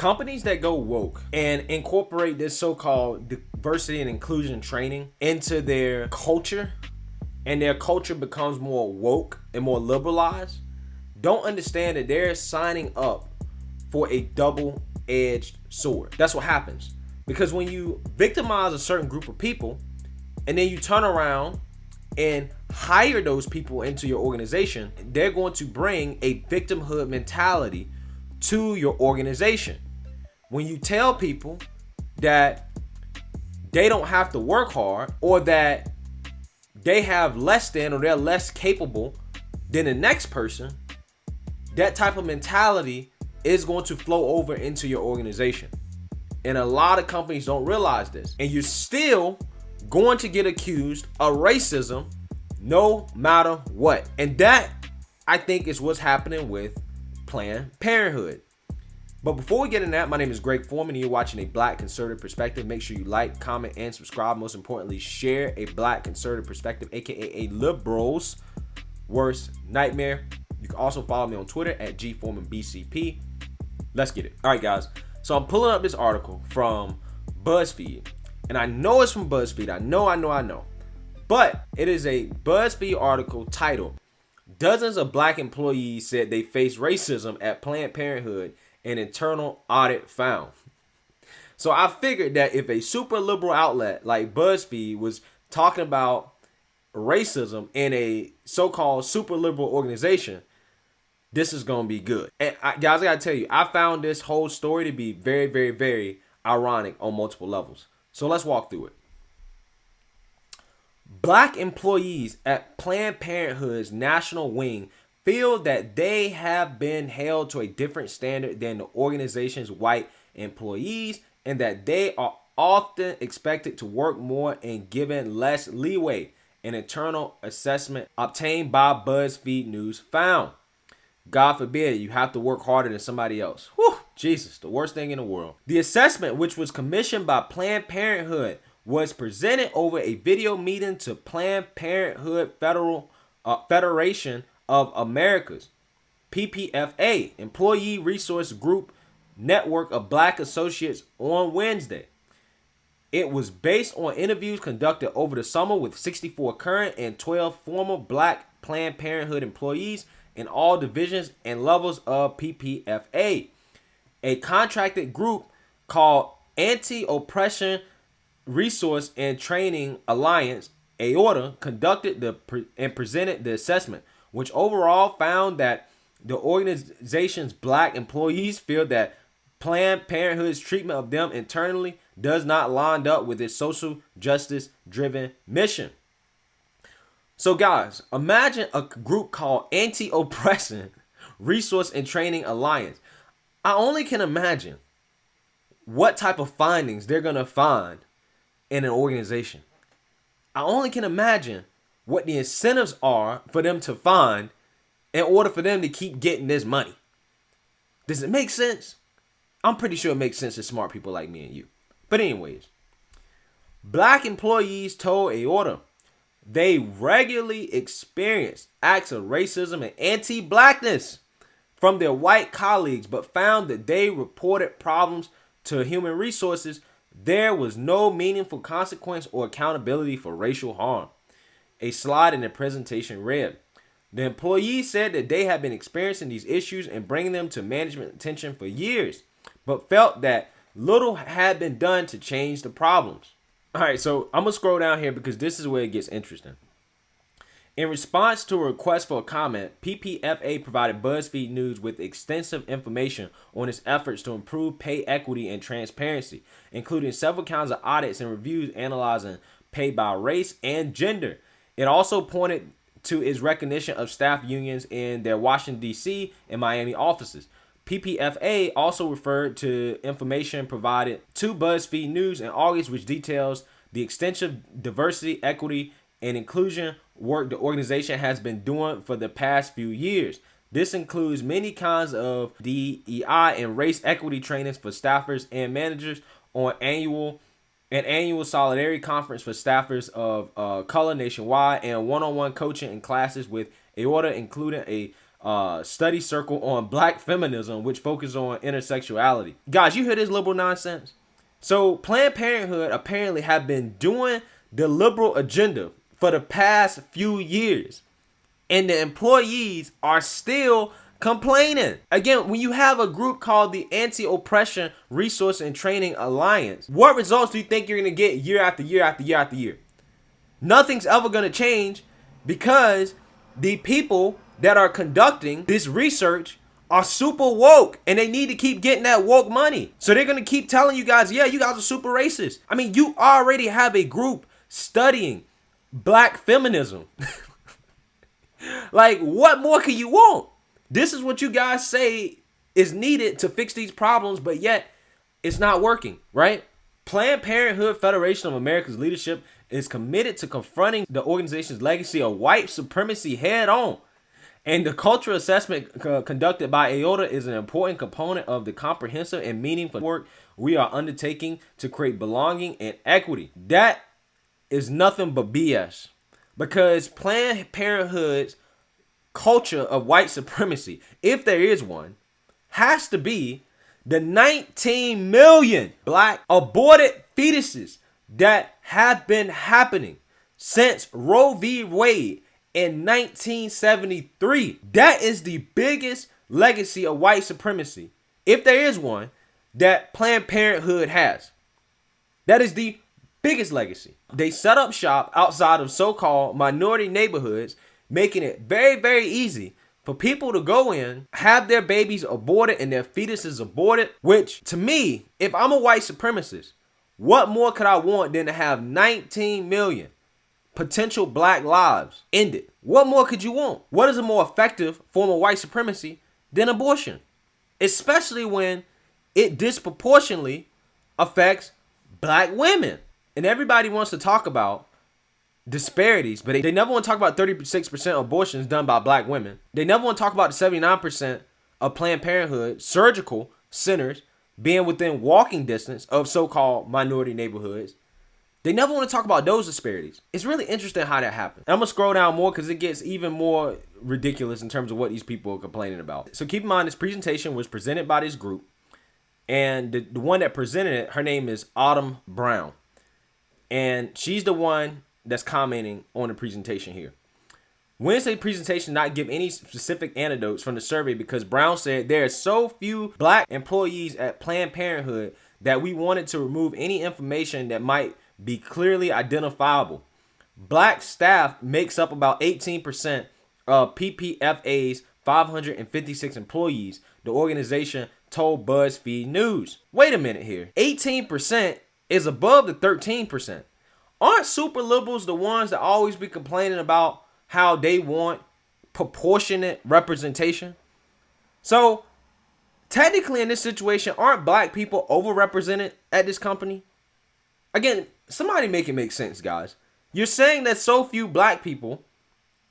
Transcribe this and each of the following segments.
Companies that go woke and incorporate this so-called diversity and inclusion training into their culture, and their culture becomes more woke and more liberalized, don't understand that they're signing up for a double-edged sword. That's what happens. Because when you victimize a certain group of people, and then you turn around and hire those people into your organization, they're going to bring a victimhood mentality to your organization. When you tell people that they don't have to work hard, or that they have less than, or they're less capable than the next person, that type of mentality is going to flow over into your organization. And a lot of companies don't realize this. And you're still going to get accused of racism no matter what. And that, I think, is what's happening with Planned Parenthood. But before we get into that, my name is Greg Foreman, and you're watching A Black Conservative Perspective. Make sure you like, comment, and subscribe. Most importantly, share A Black Conservative Perspective, aka a liberal's worst nightmare. You can also follow me on Twitter at GForemanBCP. Let's get it. All right, guys. So I'm pulling up this article from BuzzFeed. And I know it's from BuzzFeed. I know. But it is a BuzzFeed article titled, "Dozens of Black Employees Said They Faced Racism at Planned Parenthood, an Internal Audit Found." So I figured that if a super liberal outlet like BuzzFeed was talking about racism in a so-called super liberal organization, this is going to be good. And guys, I got to tell you, I found this whole story to be very, very, very ironic on multiple levels. So let's walk through it. Black employees at Planned Parenthood's national wing feel that they have been held to a different standard than the organization's white employees, and that they are often expected to work more and given less leeway. An internal assessment obtained by BuzzFeed News found. God forbid you have to work harder than somebody else. Whew, Jesus, the worst thing in the world. The assessment, which was commissioned by Planned Parenthood, was presented over a video meeting to Planned Parenthood Federation of America's, PPFA, Employee Resource Group Network of Black Associates, on Wednesday. It was based on interviews conducted over the summer with 64 current and 12 former Black Planned Parenthood employees in all divisions and levels of PPFA. A contracted group called Anti-Oppression Resource and Training Alliance, AORTA, conducted and presented the assessment, which overall found that the organization's Black employees feel that Planned Parenthood's treatment of them internally does not line up with its social justice driven mission. So guys, imagine a group called Anti-Oppression Resource and Training Alliance. I only can imagine what type of findings they're going to find in an organization. I only can imagine what the incentives are for them to find in order for them to keep getting this money. Does it make sense? I'm pretty sure it makes sense to smart people like me and you. But anyways, Black employees told AORTA they regularly experience acts of racism and anti-Blackness from their white colleagues, but found that they reported problems to human resources. There was no meaningful consequence or accountability for racial harm. A slide in the presentation read, the employees said that they had been experiencing these issues and bringing them to management attention for years, but felt that little had been done to change the problems. All right, so I'm going to scroll down here because this is where it gets interesting. In response to a request for a comment, PPFA provided BuzzFeed News with extensive information on its efforts to improve pay equity and transparency, including several kinds of audits and reviews analyzing pay by race and gender. It also pointed to its recognition of staff unions in their Washington, D.C. and Miami offices. PPFA also referred to information provided to BuzzFeed News in August, which details the extensive diversity, equity, and inclusion work the organization has been doing for the past few years. This includes many kinds of DEI and race equity trainings for staffers and managers, on annual solidarity conference for staffers of color nationwide, and one-on-one coaching and classes with AORTA, including a study circle on black feminism, which focuses on intersexuality. Guys, you hear this liberal nonsense? So Planned Parenthood apparently have been doing the liberal agenda for the past few years, and the employees are still complaining. Again, when you have a group called the Anti-Oppression Resource and Training Alliance, what results do you think you're going to get year after year after year after year? Nothing's ever going to change, because the people that are conducting this research are super woke, and they need to keep getting that woke money. So they're going to keep telling you guys, yeah, you guys are super racist. I mean, you already have a group studying black feminism. Like, what more can you want? This is what you guys say is needed to fix these problems, but yet it's not working, right? Planned Parenthood Federation of America's leadership is committed to confronting the organization's legacy of white supremacy head on. And the cultural assessment conducted by AOTA is an important component of the comprehensive and meaningful work we are undertaking to create belonging and equity. That is nothing but BS, because Planned Parenthood's culture of white supremacy, if there is one, has to be the 19 million black aborted fetuses that have been happening since Roe v. Wade in 1973. That is the biggest legacy of white supremacy, if there is one, that Planned Parenthood has. That is the biggest legacy. They set up shop outside of so-called minority neighborhoods, making it very, very easy for people to go in, have their babies aborted and their fetuses aborted, which, to me, if I'm a white supremacist, what more could I want than to have 19 million potential black lives ended? What more could you want? What is a more effective form of white supremacy than abortion? Especially when it disproportionately affects black women. And everybody wants to talk about disparities, but they never want to talk about 36% abortions done by black women. They never want to talk about the 79% of Planned Parenthood surgical centers being within walking distance of so-called minority neighborhoods. They never want to talk about those disparities. It's really interesting how that happens. I'm going to scroll down more because it gets even more ridiculous in terms of what these people are complaining about. So keep in mind, this presentation was presented by this group, and the one that presented it, her name is Autumn Brown, and she's the one that's commenting on the presentation here. Wednesday presentation not give any specific anecdotes from the survey because Brown said there are so few black employees at Planned Parenthood that we wanted to remove any information that might be clearly identifiable. Black staff makes up about 18% of PPFA's 556 employees, the organization told BuzzFeed News. Wait a minute here. 18% is above the 13%. Aren't super liberals the ones that always be complaining about how they want proportionate representation? So, technically in this situation, aren't black people overrepresented at this company? Again, somebody make it make sense, guys. You're saying that so few black people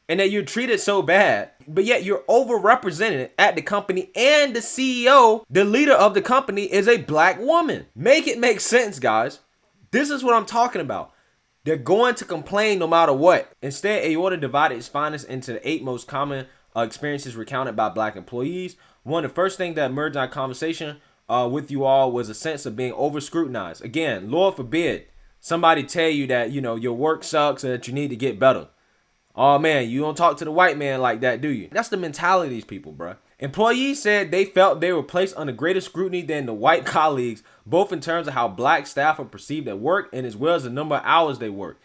and that you're treated so bad, but yet you're overrepresented at the company, and the CEO, the leader of the company, is a black woman. Make it make sense, guys. This is what I'm talking about. They're going to complain no matter what. Instead, AOTA divided its findings into the 8 most common experiences recounted by black employees. One of the first things that emerged in our conversation with you all was a sense of being over scrutinized. Again, Lord forbid somebody tell you that, you know, your work sucks and that you need to get better. Oh man, you don't talk to the white man like that, do you? That's the mentality of these people, bruh. Employees said they felt they were placed under greater scrutiny than the white colleagues, both in terms of how black staff are perceived at work and as well as the number of hours they work.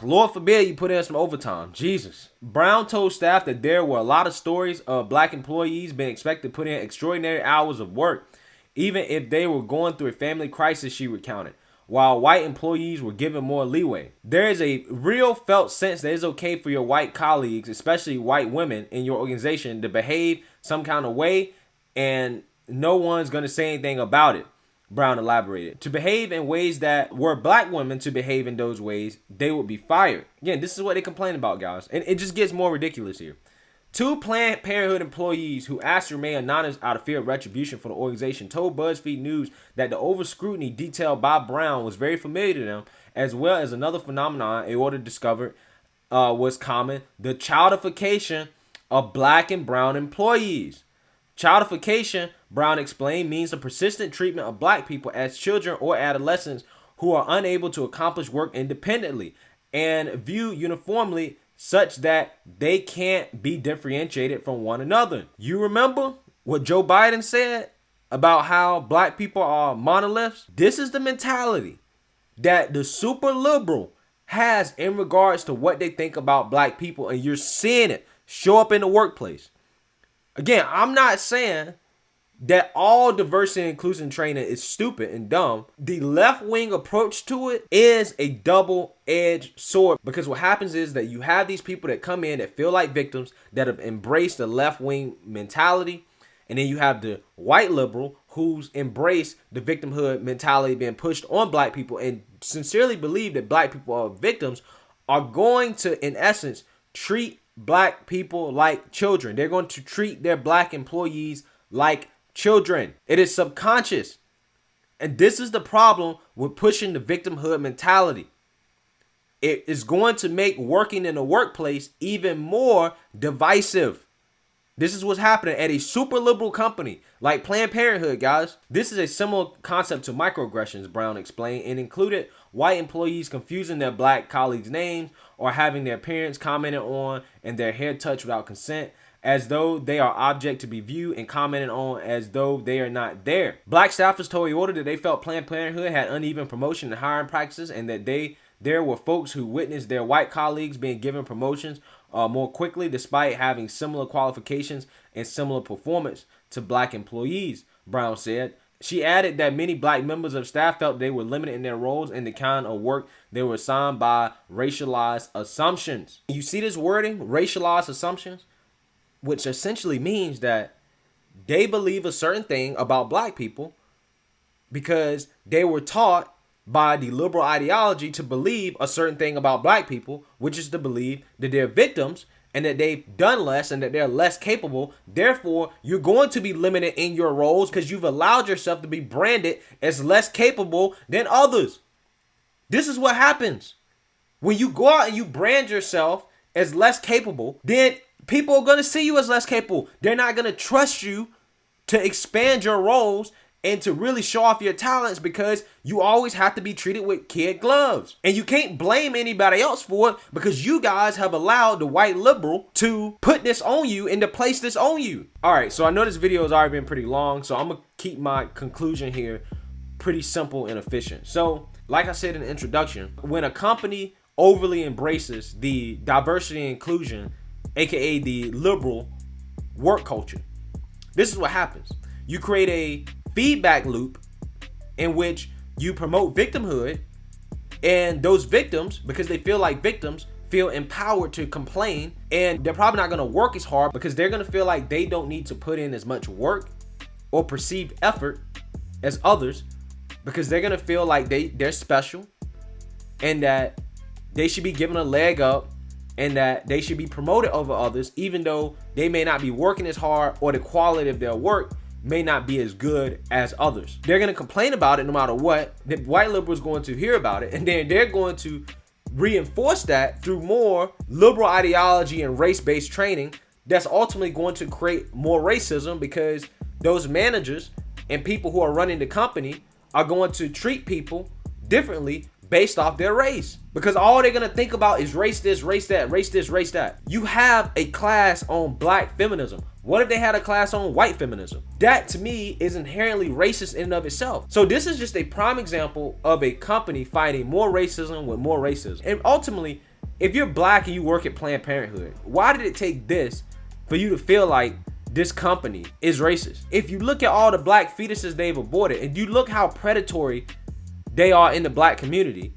Lord forbid you put in some overtime. Jesus. Brown told staff that there were a lot of stories of black employees being expected to put in extraordinary hours of work, even if they were going through a family crisis, she recounted, while white employees were given more leeway. There is a real felt sense that it's okay for your white colleagues, especially white women in your organization, to behave some kind of way, and no one's going to say anything about it, Brown elaborated. To behave in ways that were black women to behave in those ways, they would be fired. Again, this is what they complain about, guys. And it just gets more ridiculous here. 2 Planned Parenthood employees who asked to remain anonymous out of fear of retribution for the organization told BuzzFeed News that the over-scrutiny detailed by Brown was very familiar to them, as well as another phenomenon AOTA discovered was common, the childification of black and brown employees. Childification, Brown explained, means the persistent treatment of black people as children or adolescents who are unable to accomplish work independently and viewed uniformly such that they can't be differentiated from one another. You remember what Joe Biden said about how black people are monoliths? This is the mentality that the super liberal has in regards to what they think about black people, and you're seeing it show up in the workplace. Again, I'm not saying that all diversity and inclusion training is stupid and dumb. The left-wing approach to it is a double-edged sword, because what happens is that you have these people that come in that feel like victims, that have embraced the left-wing mentality, and then you have the white liberal who's embraced the victimhood mentality being pushed on black people and sincerely believe that black people are victims, are going to, in essence, treat black people like children. They're going to treat their black employees like children. It is subconscious. And this is the problem with pushing the victimhood mentality. It is going to make working in the workplace even more divisive. This is what's happening at a super liberal company like Planned Parenthood, guys. This is a similar concept to microaggressions, Brown explained, and included white employees confusing their black colleagues' names or having their parents commented on and their hair touched without consent, as though they are object to be viewed and commented on as though they are not there. Black staffers told Toyota that they felt Planned Parenthood had uneven promotion and hiring practices, and that there were folks who witnessed their white colleagues being given promotions more quickly despite having similar qualifications and similar performance to black employees, Brown said. She added that many black members of staff felt they were limited in their roles and the kind of work they were assigned by racialized assumptions. You see this wording, racialized assumptions, which essentially means that they believe a certain thing about black people because they were taught by the liberal ideology to believe a certain thing about black people, which is to believe that they're victims and that they've done less and that they're less capable. Therefore, you're going to be limited in your roles because you've allowed yourself to be branded as less capable than others. This is what happens. When you go out and you brand yourself as less capable, then people are going to see you as less capable. They're not going to trust you to expand your roles and to really show off your talents because you always have to be treated with kid gloves. And you can't blame anybody else for it because you guys have allowed the white liberal to put this on you and to place this on you. All right, so I know this video has already been pretty long, so I'm going to keep my conclusion here pretty simple and efficient. So, like I said in the introduction, when a company overly embraces the diversity and inclusion, aka the liberal work culture, this is what happens. You create a feedback loop in which you promote victimhood, and those victims, because they feel like victims, feel empowered to complain, and they're probably not going to work as hard because they're going to feel like they don't need to put in as much work or perceived effort as others because they're going to feel like they're special and that they should be given a leg up and that they should be promoted over others even though they may not be working as hard or the quality of their work may not be as good as others. They're going to complain about it no matter what. The white liberals going to hear about it, and then they're going to reinforce that through more liberal ideology and race-based training that's ultimately going to create more racism because those managers and people who are running the company are going to treat people differently based off their race, because all they're going to think about is race this, race that, race this, race that. You have a class on black feminism. What if they had a class on white feminism? That to me is inherently racist in and of itself. So this is just a prime example of a company fighting more racism with more racism. And ultimately, if you're black and you work at Planned Parenthood, why did it take this for you to feel like this company is racist? If you look at all the black fetuses they've aborted and you look how predatory they are in the black community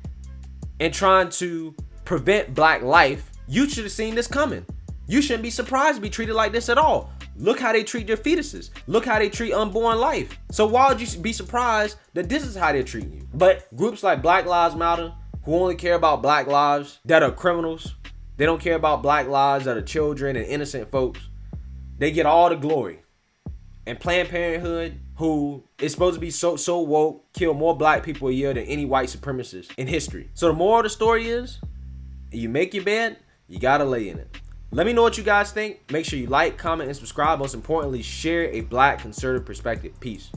and trying to prevent black life, you should have seen this coming. You shouldn't be surprised to be treated like this at all. Look how they treat their fetuses. Look how they treat unborn life. So why would you be surprised that this is how they're treating you? But groups like Black Lives Matter, who only care about black lives that are criminals, they don't care about black lives that are children and innocent folks, they get all the glory. And Planned Parenthood, who is supposed to be so woke, kill more black people a year than any white supremacist in history. So the moral of the story is, you make your bed, you gotta lay in it. Let me know what you guys think. Make sure you like, comment, and subscribe. Most importantly, share a Black conservative perspective. Peace.